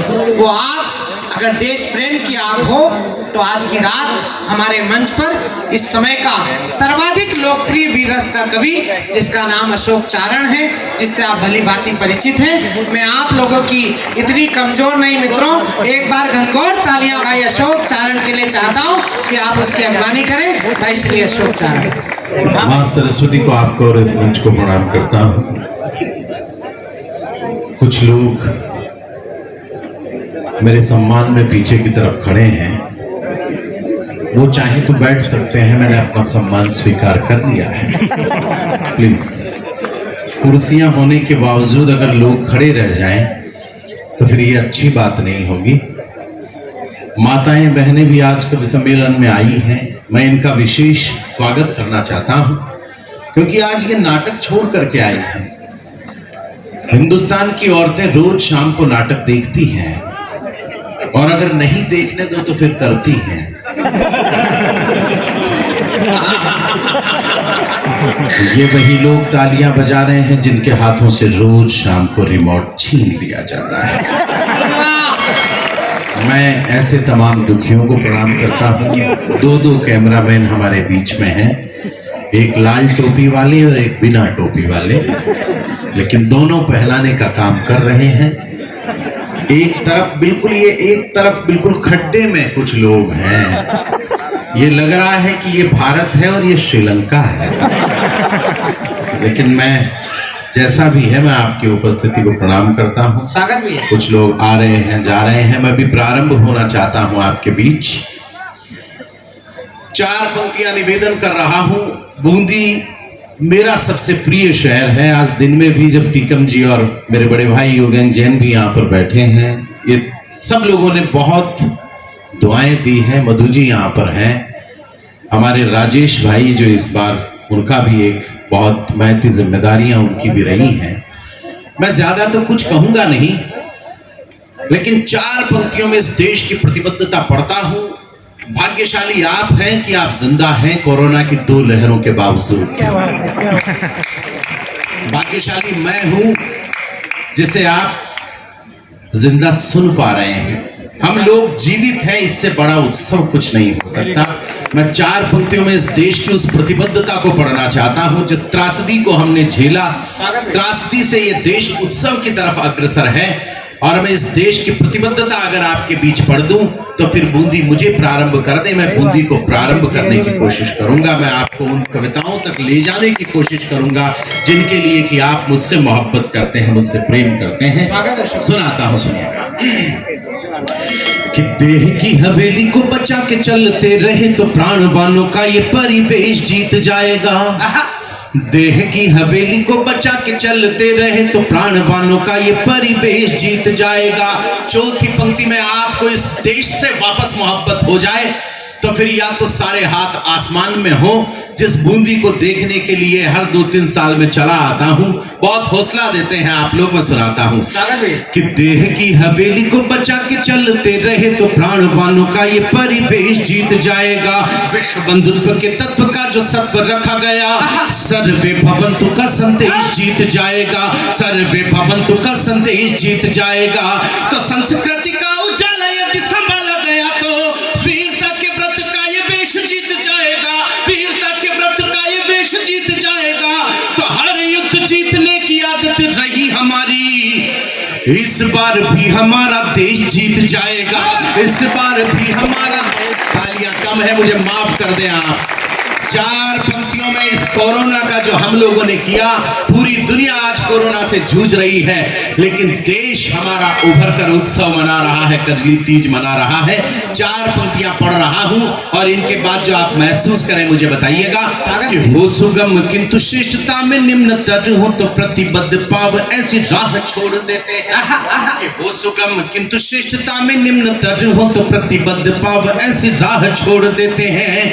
वो आग अगर देश प्रेम की आग हो तो आज की रात हमारे मंच पर इस समय का सर्वाधिक लोकप्रिय वीर रस का कवि जिसका नाम अशोक चारण है, जिससे आप भली भांति परिचित हैं, मैं आप लोगों की इतनी कमजोर नहीं मित्रों, एक बार घनघोर तालियां भाई अशोक चारण के लिए चाहता हूं कि आप उसकी अगवानी करें। भाई श्री अशोक चारण। मां सरस्वती को आपको और इस मंच को प्रणाम करता हूं। कुछ लोग मेरे सम्मान में पीछे की तरफ खड़े हैं, वो चाहे तो बैठ सकते हैं, मैंने अपना सम्मान स्वीकार कर लिया है। प्लीज, कुर्सियां होने के बावजूद अगर लोग खड़े रह जाएं तो फिर ये अच्छी बात नहीं होगी। माताएं बहनें भी आज कवि सम्मेलन में आई हैं, मैं इनका विशेष स्वागत करना चाहता हूं क्योंकि आज ये नाटक छोड़ करके आई हैं। हिंदुस्तान की औरतें रोज शाम को नाटक देखती हैं और अगर नहीं देखने दो तो फिर करती हैं। ये वही लोग तालियां बजा रहे हैं जिनके हाथों से रोज शाम को रिमोट छीन लिया जाता है। मैं ऐसे तमाम दुखियों को प्रणाम करता हूं। दो कैमरामैन हमारे बीच में हैं, एक लाल टोपी वाले और एक बिना टोपी वाले, लेकिन दोनों पहलाने का काम कर रहे हैं। एक तरफ बिल्कुल खड्डे में कुछ लोग हैं, ये लग रहा है कि ये भारत है और ये श्रीलंका है, लेकिन मैं जैसा भी है मैं आपकी उपस्थिति को प्रणाम करता हूं। स्वागत भी है। कुछ लोग आ रहे हैं, जा रहे हैं, मैं भी प्रारंभ होना चाहता हूं आपके बीच। 4 पंक्तियां निवेदन कर रहा हूं। बूंदी मेरा सबसे प्रिय शहर है। आज दिन में भी जब टीकम जी और मेरे बड़े भाई योगेन जैन भी यहाँ पर बैठे हैं, ये सब लोगों ने बहुत दुआएं दी हैं। मधु जी यहाँ पर हैं, हमारे राजेश भाई जो इस बार उनका भी एक बहुत महती जिम्मेदारियां उनकी भी रही हैं। मैं ज्यादा तो कुछ कहूंगा नहीं, लेकिन 4 पंक्तियों में इस देश की प्रतिबद्धता पढ़ता हूं। भाग्यशाली आप हैं कि आप जिंदा हैं कोरोना की 2 लहरों के बावजूद। भाग्यशाली मैं हूं जिसे आप जिंदा सुन पा रहे हैं। हम लोग जीवित हैं, इससे बड़ा उत्सव कुछ नहीं हो सकता। मैं 4 पंक्तियों में इस देश की उस प्रतिबद्धता को पढ़ना चाहता हूं जिस त्रासदी को हमने झेला। त्रासदी से ये देश उत्सव की तरफ अग्रसर है और मैं इस देश की प्रतिबद्धता अगर आपके बीच पढ़ दूं तो फिर बूंदी मुझे प्रारंभ कर दे, मैं बूंदी को प्रारंभ करने की कोशिश करूंगा। मैं आपको उन कविताओं तक ले जाने की कोशिश करूंगा जिनके लिए कि आप मुझसे मोहब्बत करते हैं, मुझसे प्रेम करते हैं। सुनाता हूं, सुनिएगा। कि देह की हवेली को बचा के चलते रहे तो प्राणवानों का ये परिवेश जीत जाएगा। देह की हवेली को बचा के चलते रहे तो प्राणवानों का ये परिवेश जीत जाएगा। चौथी पंक्ति में आपको इस देश से वापस मोहब्बत हो जाए तो फिर या तो सारे हाथ आसमान में हो, जिस बूंदी को देखने के लिए हर 2-3 साल में चला आता हूं। बहुत हौसला देते हैं आप लोग, मैं सुनाता हूं कि देह की हवेली को बचा के चलते रहे तो प्राणवानों का ये परिवेश जीत जाएगा। विश्व बंधुत्व के तत्व का जो सत्व रखा गया, सर्वे भवन्तु का संदेश जीत जाएगा। सर्वे भवन्तु का संदेश जीत जाएगा। तो संस्कृति का उजाला यदि संभाला गया तो वीरता के व्रत का ये वेश जीत जाएगा। वीरता के व्रत का ये वेश जीत जाएगा। तो हर युद्ध जीतने की आदत रही हमारी, इस बार भी हमारा देश जीत जाएगा। इस बार भी हमारा, तालियां कम है, मुझे माफ कर दें आप। 4 पंक्तियों में इस कोरोना का जो हम लोगों ने किया, पूरी दुनिया आज कोरोना से जूझ रही है, लेकिन देश हमारा उभर कर उत्सव मना रहा है, कजली तीज मना रहा है। 4 पंक्तियां पढ़ रहा हूं और इनके बाद जो आप महसूस करें मुझे बताइएगा कि हो सुगम किंतु श्रेष्ठता में निम्नतर हो तो प्रतिबद्ध पाव ऐसी राह छोड़ देते हैं। कि हो सुगम किंतु श्रेष्ठता में निम्नतर हो तो प्रतिबद्ध पाव ऐसी राह छोड़ देते हैं।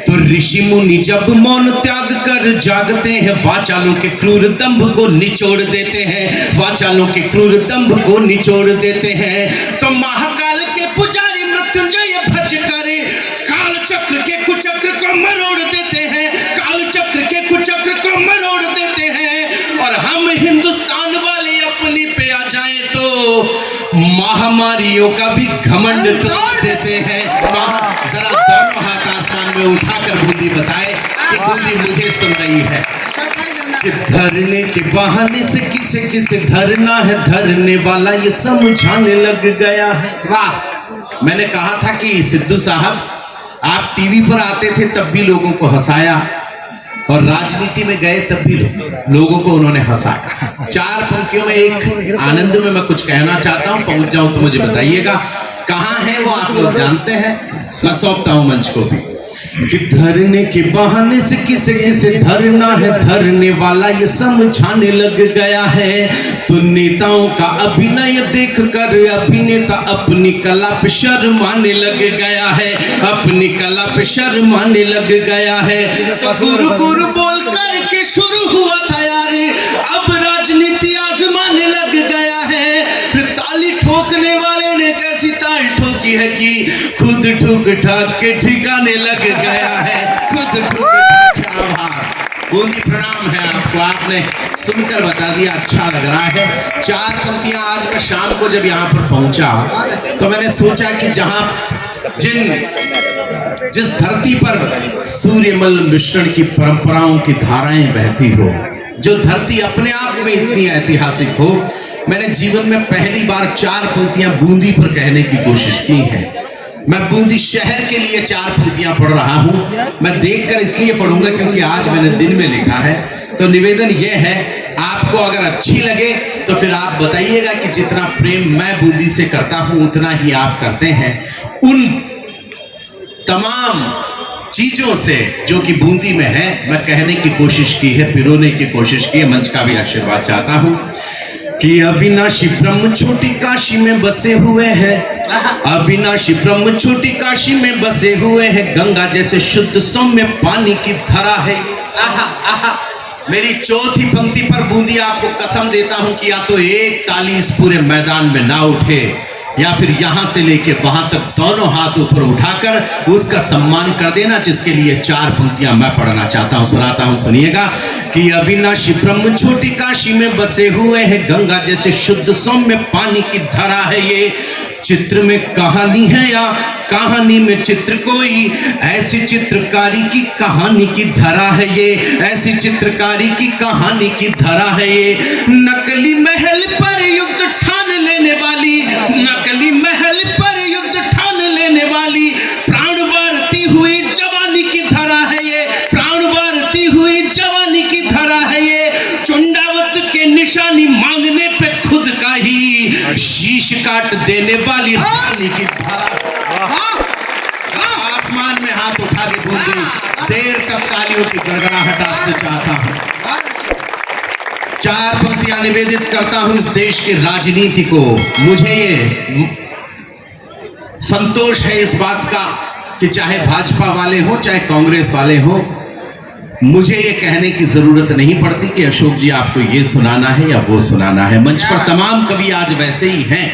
तो ऋषि मुनि जब मौन त्याग कर जागते हैं, वाचालों के क्रूर दंभ को निचोड़ देते हैं। वाचालों के क्रूर दंभ को निचोड़ देते हैं। तो महाकाल के पुजारी मृत्युंजय भज करे काल चक्र के कुचक्र को मरोड़ देते हैं। काल चक्र के कुचक्र को मरोड़ देते हैं। और हम हिंदुस्तान वाले अपनी पे आ जाएं तो महामारियों का भी घमंड तोड़ देते हैं। जरा दोनों हाथ आसमान में उठाकर बूंदी बताए कि बूंदी मुझे सुन रही है कि धरने के बहाने से किसे किसे धरना है, धरने वाला ये समझाने लग गया है। वाह, मैंने कहा था कि सिद्धू साहब आप टीवी पर आते थे तब भी लोगों को हंसाया और राजनीति में गए तब भी लोगों को उन्होंने हंसाया। 4 पंक्तियों में एक आनंद में मैं कुछ कहना चाहता हूं, पहुंच जाऊं तो मुझे बताइएगा। कहां है वो आप लोग जानते हैं, मैं सौंपता हूं मंच को भी कि धरने के बहाने से किसे किसे धरना है, धरने वाला ये समझाने लग गया है। तो नेताओं का अभिनय देखकर अभिनेता अपनी कला पे शर्माने लग गया है, अपनी कला पे शर्माने लग गया है। तो गुरु गुरु बोल करके शुरू हुआ था यार, अब राजनीति आजमाने लग गया है। ताली ठोकने वाले ने कैसी ताल ठोकी है कि खुद ठुक ठाक के ठिकाने लग गया है, खुद ठुक ठाक। आभार, बूंदी प्रणाम है आपको, आपने सुनकर बता दिया, अच्छा लग रहा है। 4 पंक्तियां आज मैं शाम को जब यहाँ पर पहुंचा तो मैंने सोचा कि जिस धरती पर सूर्यमल मिश्रण की परंपराओं की धाराएं बहती हो, जो धरती अपने आप में इतनी ऐतिहासिक हो, मैंने जीवन में पहली बार 4 पंक्तियां बूंदी पर कहने की कोशिश की है। मैं बूंदी शहर के लिए 4 पंक्तियां पढ़ रहा हूं। मैं देखकर इसलिए पढ़ूंगा क्योंकि आज मैंने दिन में लिखा है। तो निवेदन यह है, आपको अगर अच्छी लगे तो फिर आप बताइएगा कि जितना प्रेम मैं बूंदी से करता हूं उतना ही आप करते हैं। उन तमाम चीजों से जो कि बूंदी में है मैं कहने की कोशिश की है, पिरोने की कोशिश की है। मंच का भी आशीर्वाद चाहता हूं कि अविनाशी ब्रह्म छोटी काशी में बसे हुए हैं, अविनाशी ब्रह्म छोटी काशी में बसे हुए हैं। गंगा जैसे शुद्ध सौम्य पानी की धारा है। मेरी चौथी पंक्ति पर बूंदी आपको कसम देता हूं कि या तो एक ताली इस पूरे मैदान में ना उठे या फिर यहां से लेके वहां तक दोनों हाथ ऊपर उठाकर उसका सम्मान कर देना, जिसके लिए 4 पंक्तियां मैं पढ़ना चाहता हूं, सुनाता हूं, सुनिएगा कि अविनाशी ब्रह्म छोटी काशी में बसे हुए हैं। गंगा जैसे शुद्ध सौम्य पानी की धारा है ये। चित्र में कहानी है या कहानी में चित्र कोई, ऐसी चित्रकारी की कहानी की धरा है ये, ऐसी चित्रकारी की कहानी की धरा है ये। नकली महल पर युद्ध ठान लेने वाली, नकली महल पर युद्ध ठान लेने वाली, प्राण वारती हुई जवानी की धरा है ये, प्राण वारती हुई जवानी की धरा है ये। चुंडावत के निशानी मांगने पे खुद का ही शीश काट देने वाली रानी की धारा। आसमान में हाथ उठा के बूंदी, देर तक तालियों की गड़गड़ाहट आपसे चाहता हूं। 4 पंक्तियां निवेदित करता हूं इस देश की राजनीति को। मुझे ये संतोष है इस बात का कि चाहे भाजपा वाले हो चाहे कांग्रेस वाले हो, मुझे ये कहने की जरूरत नहीं पड़ती कि अशोक जी आपको ये सुनाना है या वो सुनाना है। मंच पर तमाम कवि आज वैसे ही हैं।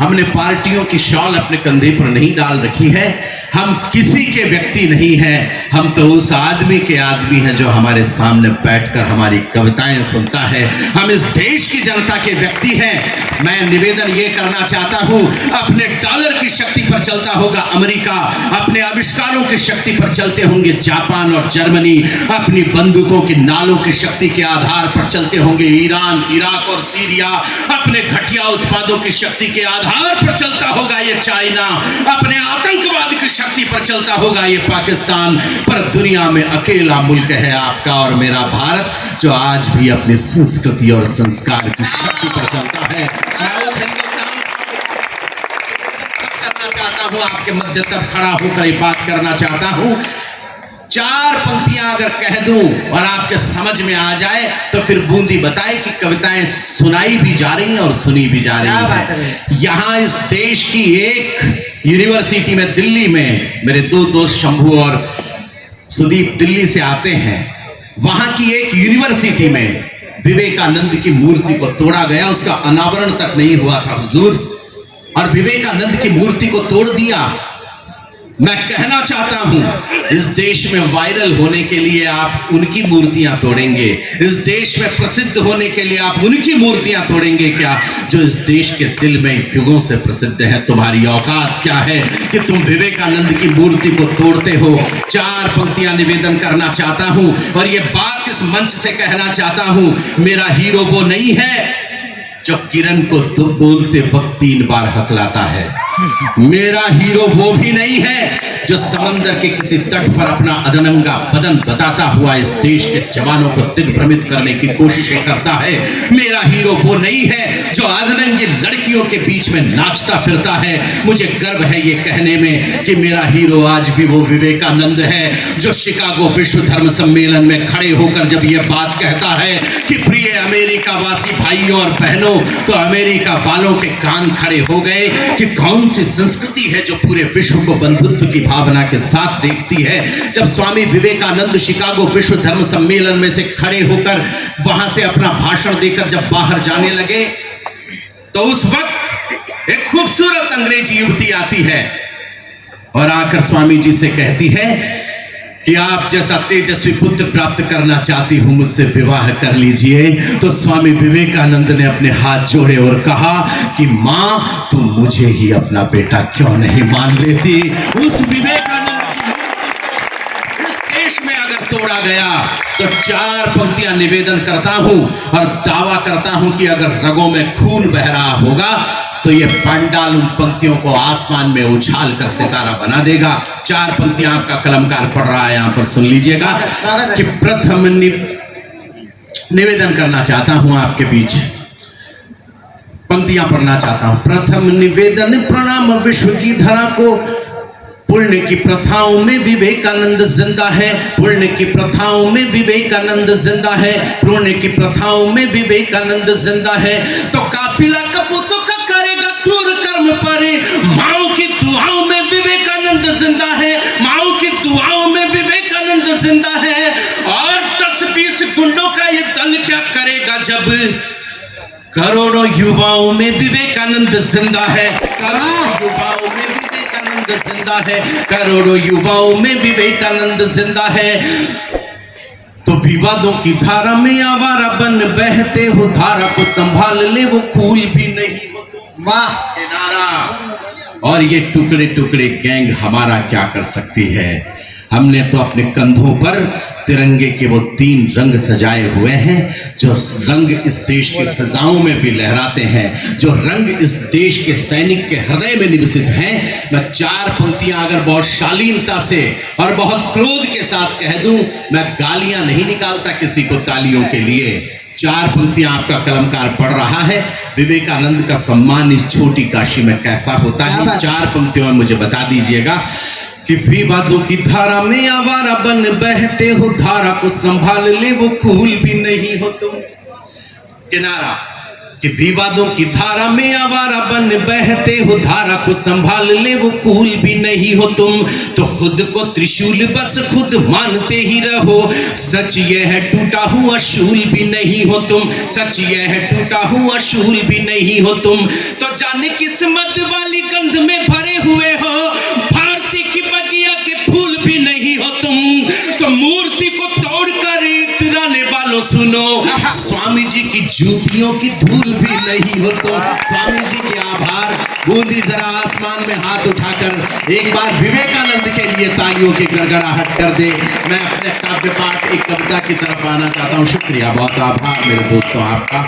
हमने पार्टियों की शॉल अपने कंधे पर नहीं डाल रखी है, हम किसी के व्यक्ति नहीं हैं, हम तो उस आदमी के आदमी हैं जो हमारे सामने बैठकर हमारी कविताएं सुनता है। हम इस देश की जनता के व्यक्ति हैं। मैं निवेदन ये करना चाहता हूं, अपने डॉलर की शक्ति पर चलता होगा अमेरिका, अपने आविष्कारों की शक्ति पर चलते होंगे जापान और जर्मनी, अपनी बंदूकों की नालों की शक्ति के आधार पर चलते होंगे ईरान, इराक और सीरिया, अपने घटिया उत्पादों की शक्ति के आधार पर चलता होगा ये चाइना, अपने आतंकवाद की शक्ति पर चलता होगा ये पाकिस्तान। पर दुनिया में अकेला मुल्क है आपका और मेरा भारत, जो आज भी अपनी संस्कृति और संस्कार की शक्ति पर चलता है। मैं उस हिंदुस्तान करना चाहता हूं, आपके मध्य तक खड़ा होकर ये बात करना चाहता हूं। 4 पंक्तियां अगर कह दूं और आपके समझ में आ जाए तो फिर बूंदी बताए कि कविताएं सुनाई भी जा रही हैं और सुनी भी जा रही हैं। यहां इस देश की एक यूनिवर्सिटी में, दिल्ली में, मेरे 2 दोस्त शंभू और सुदीप दिल्ली से आते हैं। वहां की एक यूनिवर्सिटी में विवेकानंद की मूर्ति को तोड़ा गया, उसका अनावरण तक नहीं हुआ था हुजूर, और विवेकानंद की मूर्ति को तोड़ दिया। मैं कहना चाहता हूं, इस देश में वायरल होने के लिए आप उनकी मूर्तियां तोड़ेंगे, इस देश में प्रसिद्ध होने के लिए आप उनकी मूर्तियां तोड़ेंगे क्या, जो इस देश के दिल में युगों से प्रसिद्ध है। तुम्हारी औकात क्या है कि तुम विवेकानंद की मूर्ति को तोड़ते हो। 4 पंक्तियां निवेदन करना चाहता हूं और ये बात इस मंच से कहना चाहता हूं, मेरा हीरो वो नहीं है जो किरण को बोलते वक्त 3 बार हकलाता है। मेरा हीरो वो भी नहीं है जो समंदर के किसी तट पर अपना अधनंगा बदन बताता हुआ इस देश के जवानों को दिग्भ्रमित करने की कोशिशें करता है। मेरा हीरो वो नहीं है जो अधनंगी लड़कियों के बीच में नाचता फिरता है। मुझे गर्व है ये कहने में कि मेरा हीरो आज भी वो विवेकानंद है जो शिकागो विश्व धर्म सम्मेलन में खड़े होकर जब ये बात कहता है कि प्रिय अमेरिका वासी भाइयों और बहनों, तो अमेरिका वालों के कान खड़े हो गए कि कौन सी संस्कृति है जो पूरे विश्व को बंधुत्व की भावना के साथ देखती है। जब स्वामी विवेकानंद शिकागो विश्व धर्म सम्मेलन में से खड़े होकर वहां से अपना भाषण देकर जब बाहर जाने लगे, तो उस वक्त एक खूबसूरत अंग्रेजी युवती आती है और आकर स्वामी जी से कहती है कि आप जैसा तेजस्वी पुत्र प्राप्त करना चाहती हूं, मुझसे विवाह कर लीजिए। तो स्वामी विवेकानंद ने अपने हाथ जोड़े और कहा कि मां, तुम मुझे ही अपना बेटा क्यों नहीं मान लेती। उस विवेकानंद इस देश में अगर तोड़ा गया तो 4 पंक्तियां निवेदन करता हूं और दावा करता हूं कि अगर रगों में खून बह रहा होगा तो ये पंडाल उन पंक्तियों को आसमान में उछाल कर सितारा बना देगा। 4 पंक्तियां आपका कलमकार पढ़ रहा है, यहां पर सुन लीजिएगा कि प्रथम निवेदन करना चाहता हूं आपके बीच, पंक्तियां पढ़ना चाहता हूं। प्रथम निवेदन प्रणाम विश्व की धरा को, पुण्य की प्रथाओं में विवेकानंद जिंदा है, पुण्य की प्रथाओं में विवेकानंद जिंदा है, पुण्य की प्रथाओं में विवेकानंद जिंदा है। तो काफिला कपूतों का करेगा क्रूर कर्म पर, माओ की दुआओं में विवेकानंद जिंदा है, माओ की दुआओं में विवेकानंद जिंदा है। और 10-20 गुंडों का ये दल क्या करेगा जब करोड़ों युवाओं में विवेकानंद जिंदा है, करोड़ों युवाओं में विवेकानंद जिंदा है, करोड़ों युवाओं में विवेकानंद जिंदा है। तो विवादों की धारा में आवारा बन बहते हो, धारा को संभाल ले वो कूल भी नहीं हो। वाह किनारा। और ये टुकड़े टुकड़े गैंग हमारा क्या कर सकती है। हमने तो अपने कंधों पर तिरंगे के वो 3 रंग सजाए हुए हैं, जो रंग इस देश की फिजाओं में भी लहराते हैं, जो रंग इस देश के सैनिक के हृदय में निवसित हैं। मैं 4 पंक्तियां अगर बहुत शालीनता से और बहुत क्रोध के साथ कह दूं, मैं गालियां नहीं निकालता किसी को तालियों के लिए। 4 पंक्तियां आपका कलमकार पढ़ रहा है। विवेकानंद का सम्मान इस छोटी काशी में कैसा होता है, 4 पंक्तियों में मुझे बता दीजिएगा कि विवादों की धारा में आवारा बन बहते हो, धारा को संभाल ले वो कूल भी नहीं हो तुम। किनारा कि विवादों की धारा में आवारा बन बहते हो, धारा को संभाल ले वो कूल भी नहीं हो तुम। तो खुद को त्रिशूल बस खुद मानते ही रहो, सच ये है टूटा हुआ शूल भी नहीं हो तुम, सच ये है टूटा हुआ शूल भी नहीं हो तुम। तो जाने किस्मत वाली गंध में भरे हुए हो, भारती की बगिया के फूल भी नहीं हो तुम। तो मूर्ति को तोड़कर इतराने वालों सुनो, स्वामी जी की जूतियों की धूल भी नहीं हो तुम। स्वामी जी के आभार। बूंदी जरा आसमान में हाथ उठाकर एक बार विवेकानंद के लिए तालियों की गड़गड़ाहट कर दे। मैं अपने काव्य पाठ एक कविता की तरफ आना चाहता हूँ। शुक्रिया, बहुत आभार मेरे दोस्तों आपका।